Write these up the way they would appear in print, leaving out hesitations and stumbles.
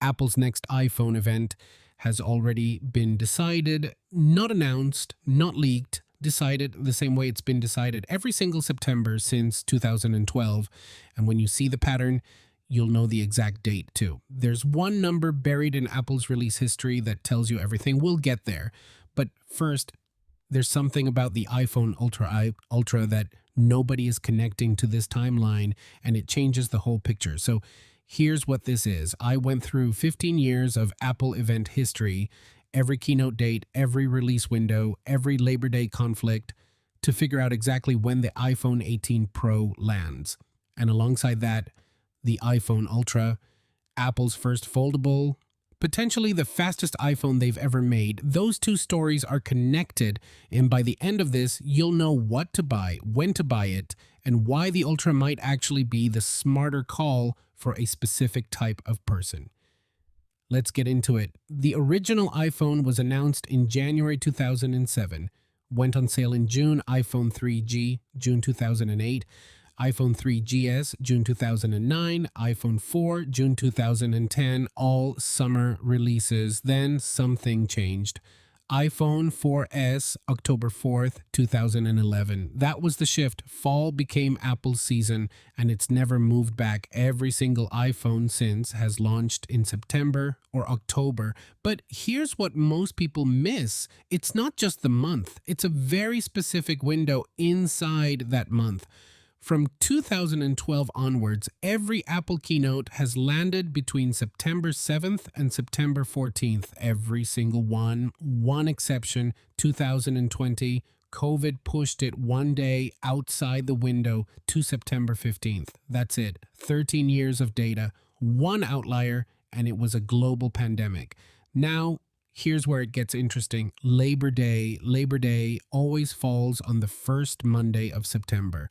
Apple's next iPhone event has already been decided, not announced, not leaked, decided the same way it's been decided every single September since 2012. And when you see the pattern, you'll know the exact date too. There's one number buried in Apple's release history that tells you everything. We'll get there. But first, there's something about the iPhone Ultra that nobody is connecting to this timeline, and it changes the whole picture. So here's what this is. I went through 15 years of Apple event history, every keynote date, every release window, every Labor Day conflict, to figure out exactly when the iPhone 18 Pro lands. And alongside that, the iPhone Ultra, Apple's first foldable, potentially the fastest iPhone they've ever made. Those two stories are connected, and by the end of this, you'll know what to buy, when to buy it, and why the Ultra might actually be the smarter call for a specific type of person. Let's get into it. The original iPhone was announced in January 2007, went on sale in June, iPhone 3G, June 2008, iPhone 3GS, June 2009, iPhone 4, June 2010, all summer releases. Then something changed. iPhone 4S, October 4th, 2011. That was the shift. Fall became Apple's season, and it's never moved back. Every single iPhone since has launched in September or October. But here's what most people miss. It's not just the month. It's a very specific window inside that month. From 2012 onwards, every Apple keynote has landed between September 7th and September 14th. Every single one. One exception, 2020. COVID pushed it one day outside the window to September 15th. That's it. 13 years of data, one outlier, and it was a global pandemic. Now, here's where it gets interesting. Labor Day always falls on the first Monday of September.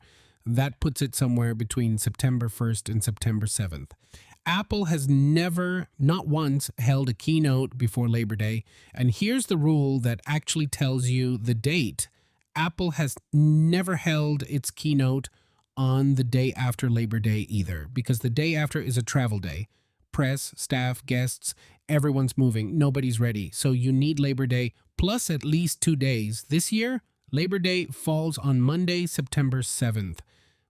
That puts it somewhere between September 1st and September 7th. Apple has never, not once, held a keynote before Labor Day. And here's the rule that actually tells you the date. Apple has never held its keynote on the day after Labor Day either, because the day after is a travel day. Press, staff, guests, everyone's moving. Nobody's ready. So you need Labor Day plus at least 2 days. This year, Labor Day falls on Monday, September 7th.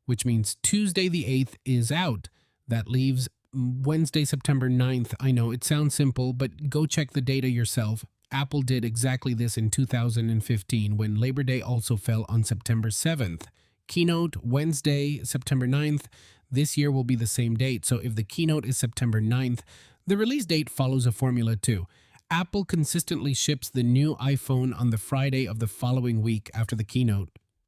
Which means Tuesday the 8th is out. That leaves Wednesday, September 9th. I know it sounds simple, but go check the data yourself. Apple did exactly this in 2015 when Labor Day also fell on September 7th. Keynote Wednesday, September 9th. This year will be the same date. So if the keynote is September 9th, the release date follows a formula too. Apple consistently ships the new iPhone on the Friday of the following week after the keynote.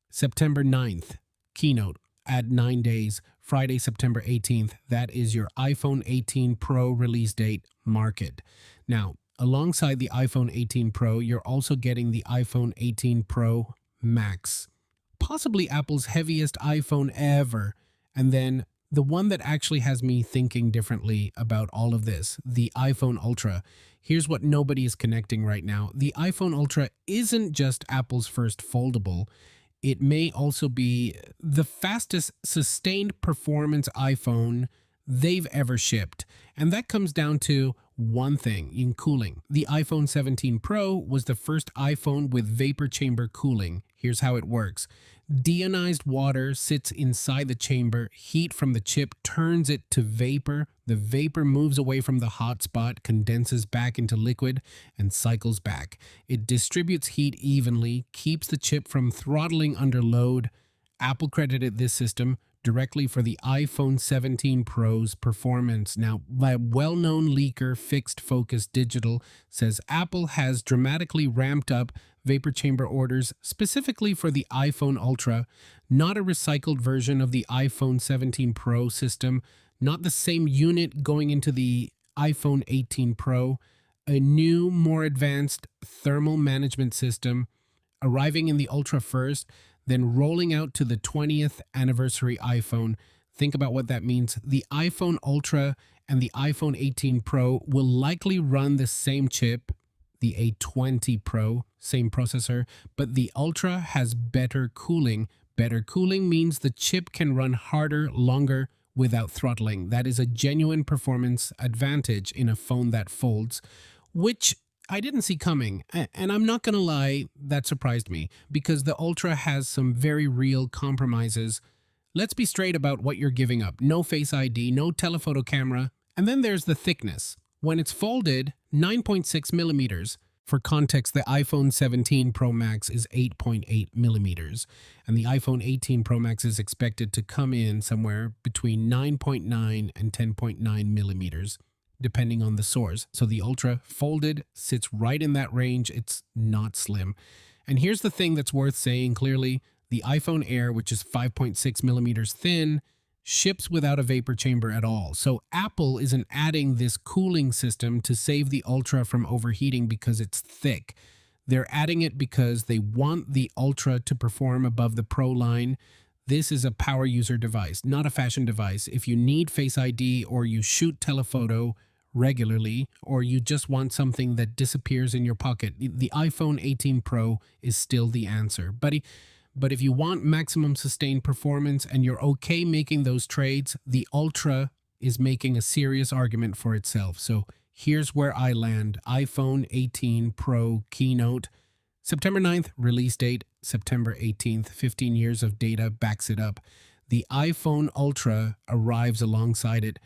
September 9th, keynote. Add 9 days, Friday, September 18th. That is your iPhone 18 Pro release date. Mark it. Now, alongside the iPhone 18 Pro, you're also getting the iPhone 18 Pro Max. Possibly Apple's heaviest iPhone ever. And then the one that actually has me thinking differently about all of this, the iPhone Ultra. Here's what nobody is connecting right now. The iPhone Ultra isn't just Apple's first foldable. It may also be the fastest sustained performance iPhone they've ever shipped. And that comes down to one thing in cooling. The iPhone 17 Pro was the first iPhone with vapor chamber cooling. Here's how it works. Deionized water sits inside the chamber. Heat from the chip turns it to vapor. The vapor moves away from the hot spot, condenses back into liquid, and cycles back. It distributes heat evenly, keeps the chip from throttling under load. Apple credited this system directly for the iPhone 17 Pro's performance. Now, a well-known leaker, Fixed Focus Digital, says Apple has dramatically ramped up vapor chamber orders specifically for the iPhone Ultra, not a recycled version of the iPhone 17 Pro system, not the same unit going into the iPhone 18 Pro, a new, more advanced thermal management system arriving in the Ultra first, then rolling out to the 20th anniversary iPhone. Think about what that means. The iPhone Ultra and the iPhone 18 Pro will likely run the same chip, the A20 Pro, same processor, but the Ultra has better cooling. Better cooling means the chip can run harder, longer, without throttling. That is a genuine performance advantage in a phone that folds, which I didn't see coming. And I'm not going to lie, that surprised me because the Ultra has some very real compromises. Let's be straight about what you're giving up. No Face ID, no telephoto camera, and then there's the thickness. When it's folded, 9.6 millimeters. For context, the iPhone 17 Pro Max is 8.8 millimeters, and the iPhone 18 Pro Max is expected to come in somewhere between 9.9 and 10.9 millimeters, depending on the source. So the Ultra folded sits right in that range. It's not slim. And here's the thing that's worth saying clearly. The iPhone Air, which is 5.6 millimeters thin, ships without a vapor chamber at all. So Apple isn't adding this cooling system to save the Ultra from overheating because it's thick. They're adding it because they want the Ultra to perform above the Pro line. This is a power user device, not a fashion device. If you need Face ID or you shoot telephoto regularly, or you just want something that disappears in your pocket, the iPhone 18 Pro is still the answer. But if you want maximum sustained performance and you're okay making those trades, the Ultra is making a serious argument for itself. So here's where I land. iPhone 18 Pro keynote, September 9th, release date, September 18th. 15 years of data backs it up. The iPhone Ultra arrives alongside it.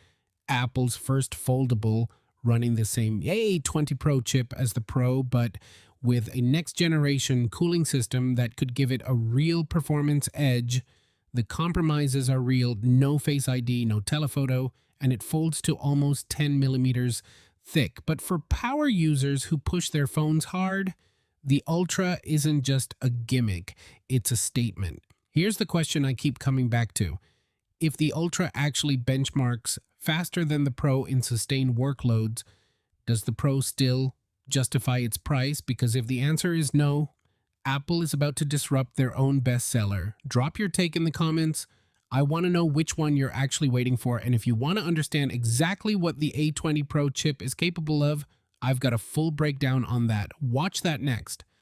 Apple's first foldable, running the same A20 Pro chip as the Pro, but with a next-generation cooling system that could give it a real performance edge. The compromises are real, no Face ID, no telephoto, and it folds to almost 10 millimeters thick. But for power users who push their phones hard, the Ultra isn't just a gimmick, it's a statement. Here's the question I keep coming back to. If the Ultra actually benchmarks faster than the Pro in sustained workloads, does the Pro still justify its price? Because if the answer is no, Apple is about to disrupt their own bestseller. Drop your take in the comments. I want to know which one you're actually waiting for, and if you want to understand exactly what the A20 Pro chip is capable of, I've got a full breakdown on that. Watch that next.